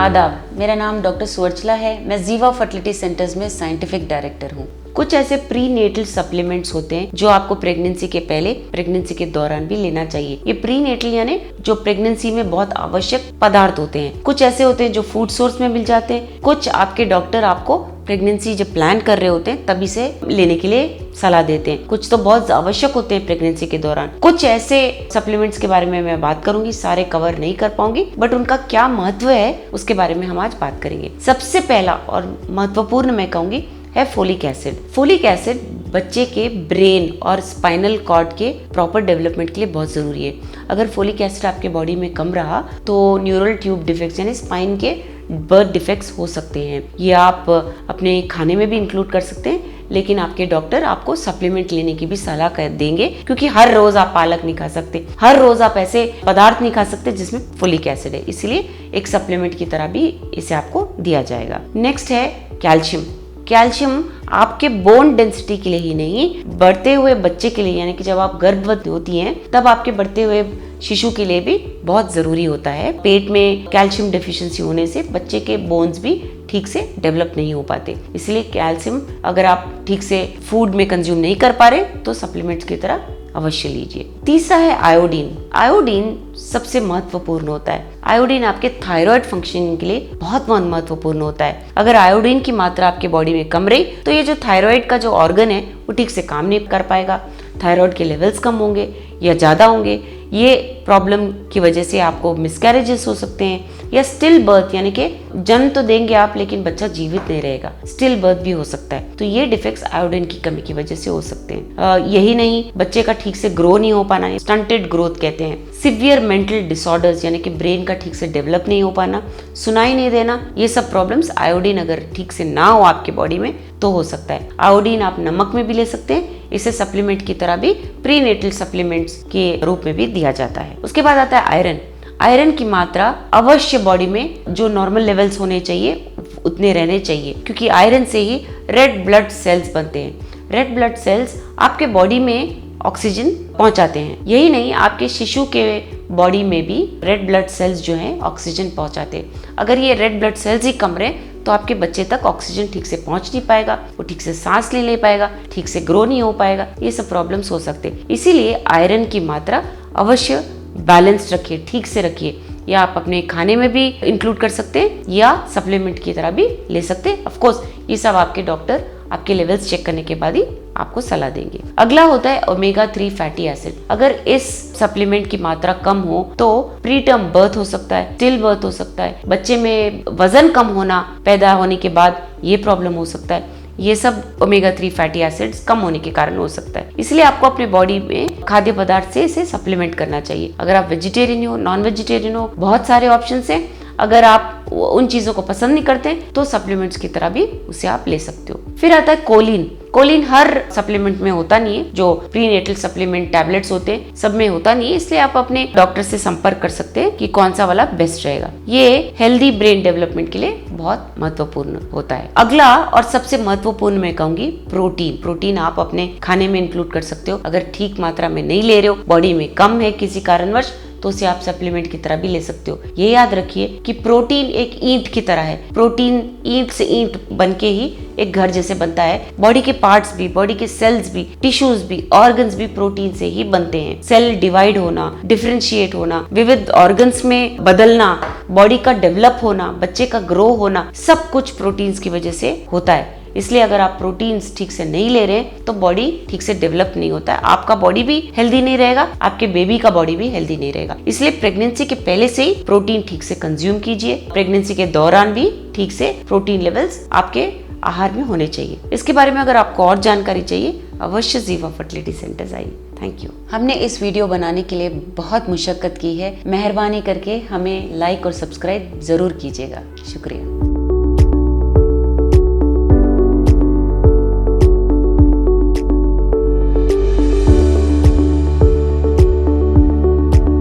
आदाब, मेरा नाम डॉक्टर सुवर्चला है। मैं जीवा फर्टिलिटी सेंटर्स में साइंटिफिक डायरेक्टर हूँ। कुछ ऐसे प्री नेटल सप्लीमेंट्स होते हैं जो आपको प्रेगनेंसी के पहले, प्रेगनेंसी के दौरान भी लेना चाहिए। ये प्री नेटल यानी जो प्रेगनेंसी में बहुत आवश्यक पदार्थ होते हैं। कुछ ऐसे होते हैं जो फूड सोर्स में मिल जाते हैं, कुछ आपके डॉक्टर आपको प्रेगनेंसी जब प्लान कर रहे होते हैं तभी से लेने के लिए सलाह देते हैं। कुछ तो बहुत आवश्यक होते हैं प्रेगनेंसी के दौरान। कुछ ऐसे सप्लीमेंट्स के बारे में मैं बात करूंगी, सारे कवर नहीं कर पाऊंगी, बट उनका क्या महत्व है उसके बारे में हम आज बात करेंगे। सबसे पहला और महत्वपूर्ण मैं कहूंगी है फोलिक एसिड। फोलिक एसिड बच्चे के ब्रेन और स्पाइनल कॉर्ड के प्रॉपर डेवलपमेंट के लिए बहुत जरूरी है। अगर फोलिक एसिड आपके बॉडी में कम रहा तो न्यूरल ट्यूब डिफेक्ट्स यानी स्पाइन के बर्थ डिफेक्ट्स हो सकते हैं। ये आप अपने खाने में भी इंक्लूड कर सकते हैं, लेकिन आपके डॉक्टर आपको सप्लीमेंट लेने की भी सलाह देंगे, क्योंकि हर रोज आप पालक नहीं खा सकते, हर रोज आप ऐसे पदार्थ नहीं खा सकते जिसमें फोलिक एसिड है। इसीलिए एक सप्लीमेंट की तरह भी इसे आपको दिया जाएगा। नेक्स्ट है कैल्शियम। कैल्शियम आपके बोन डेंसिटी के लिए ही नहीं, बढ़ते हुए बच्चे के लिए, यानी कि जब आप गर्भवती होती हैं तब आपके बढ़ते हुए शिशु के लिए भी बहुत जरूरी होता है। पेट में कैल्शियम डेफिशिएंसी होने से बच्चे के बोन्स भी ठीक से डेवलप नहीं हो पाते। इसलिए कैल्शियम अगर आप ठीक से फूड में कंज्यूम नहीं कर पा रहे तो सप्लीमेंट्स की तरह अवश्य लीजिए। तीसरा है आयोडीन। आयोडीन सबसे महत्वपूर्ण होता है। आयोडीन आपके थायराइड फंक्शनिंग के लिए बहुत महत्वपूर्ण होता है। अगर आयोडीन की मात्रा आपके बॉडी में कम रही तो ये जो थायराइड का जो ऑर्गन है वो ठीक से काम नहीं कर पाएगा। थायराइड के लेवल्स कम होंगे या ज़्यादा होंगे। ये प्रॉब्लम की वजह से आपको मिसकैरेजेस हो सकते हैं, या स्टिल बर्थ यानी कि जन्म तो देंगे आप लेकिन बच्चा जीवित नहीं रहेगा, स्टिल बर्थ भी हो सकता है। तो ये डिफेक्ट्स आयोडीन की कमी की वजह से हो सकते हैं। यही नहीं, बच्चे का ठीक से ग्रो नहीं हो पाना, स्टंटेड ग्रोथ कहते हैं। सिवियर मेंटल डिसऑर्डर्स यानी कि ब्रेन का ठीक से डेवलप नहीं हो पाना, सुनाई नहीं देना, ये सब प्रॉब्लम्स आयोडीन अगर ठीक से ना हो आपके बॉडी में तो हो सकता है। आयोडीन आप नमक में भी ले सकते हैं, इसे सप्लीमेंट की तरह भी प्री नेटल सप्लीमेंट्स के रूप में भी दिया जाता है। उसके बाद आता है आयरन। आयरन की मात्रा अवश्य बॉडी में जो नॉर्मल लेवल्स होने चाहिए उतने रहने चाहिए, क्योंकि आयरन से ही रेड ब्लड सेल्स बनते हैं। रेड ब्लड सेल्स आपके बॉडी में ऑक्सीजन पहुंचाते हैं। यही नहीं, आपके शिशु के बॉडी में भी रेड ब्लड सेल्स जो हैं ऑक्सीजन पहुंचाते हैं। अगर ये रेड ब्लड सेल्स ही कम रहे तो आपके बच्चे तक ऑक्सीजन ठीक से पहुंच नहीं पाएगा, वो ठीक से सांस नहीं ले पाएगा, ठीक से ग्रो नहीं हो पाएगा। ये सब प्रॉब्लम्स हो सकते हैं। इसीलिए आयरन की मात्रा अवश्य बैलेंस रखिए, ठीक से रखिए। या आप अपने खाने में भी इंक्लूड कर सकते हैं या सप्लीमेंट की तरह भी ले सकते हैं। ऑफ कोर्स ये सब आपके डॉक्टर आपके लेवल्स चेक करने के बाद ही आपको सलाह देंगे। अगला होता है ओमेगा 3 फैटी एसिड। अगर इस सप्लीमेंट की मात्रा कम हो तो प्री टर्म बर्थ हो सकता है, स्टिल बर्थ हो सकता है, बच्चे में वजन कम होना, पैदा होने के बाद ये प्रॉब्लम हो सकता है। ये सब ओमेगा 3 फैटी एसिड्स कम होने के कारण हो सकता है। इसलिए आपको अपने बॉडी में खाद्य पदार्थ से इसे सप्लीमेंट करना चाहिए। अगर आप वेजिटेरियन हो, नॉन वेजिटेरियन हो, बहुत सारे ऑप्शन हैं। अगर आप उन चीजों को पसंद नहीं करते तो सप्लीमेंट्स की तरह भी उसे आप ले सकते हो। फिर आता है कोलिन। कोलिन हर सप्लीमेंट में होता नहीं है, जो प्री नेटल सप्लीमेंट टैबलेट्स होते हैं सब में होता नहीं है, इसलिए आप अपने डॉक्टर से संपर्क कर सकते हैं कि कौन सा वाला बेस्ट रहेगा। ये हेल्दी ब्रेन डेवलपमेंट के लिए बहुत महत्वपूर्ण होता है। अगला और सबसे महत्वपूर्ण मैं कहूंगी प्रोटीन। प्रोटीन आप अपने खाने में इंक्लूड कर सकते हो। अगर ठीक मात्रा में नहीं ले रहे हो, बॉडी में कम है किसी कारणवश, तो उसे आप सप्लीमेंट की तरह भी ले सकते हो। ये याद रखिए कि प्रोटीन एक ईंट की तरह है। प्रोटीन ईंट से ईंट बनके ही एक घर जैसे बनता है। बॉडी के पार्ट्स भी, बॉडी के सेल्स भी, टिश्यूज भी, ऑर्गन्स भी प्रोटीन से ही बनते हैं। सेल डिवाइड होना, डिफरेंशिएट होना, विविध ऑर्गन्स में बदलना, बॉडी का डेवलप होना, बच्चे का ग्रो होना, सब कुछ प्रोटीन्स की वजह से होता है। इसलिए अगर आप प्रोटीन्स ठीक से नहीं ले रहे तो बॉडी ठीक से डेवलप नहीं होता है। आपका बॉडी भी हेल्दी नहीं रहेगा, आपके बेबी का बॉडी भी हेल्दी नहीं रहेगा। इसलिए प्रेगनेंसी के पहले से ही प्रोटीन ठीक से कंज्यूम कीजिए। प्रेगनेंसी के दौरान भी ठीक से प्रोटीन लेवल्स आपके आहार में होने चाहिए। इसके बारे में अगर आपको और जानकारी चाहिए अवश्य जीवा फर्टिलिटी सेंटर्स आइए। Thank you. हमने इस वीडियो बनाने के लिए बहुत मुशक्कत की है। मेहरबानी करके हमें लाइक और सब्सक्राइब जरूर कीजिएगा। शुक्रिया।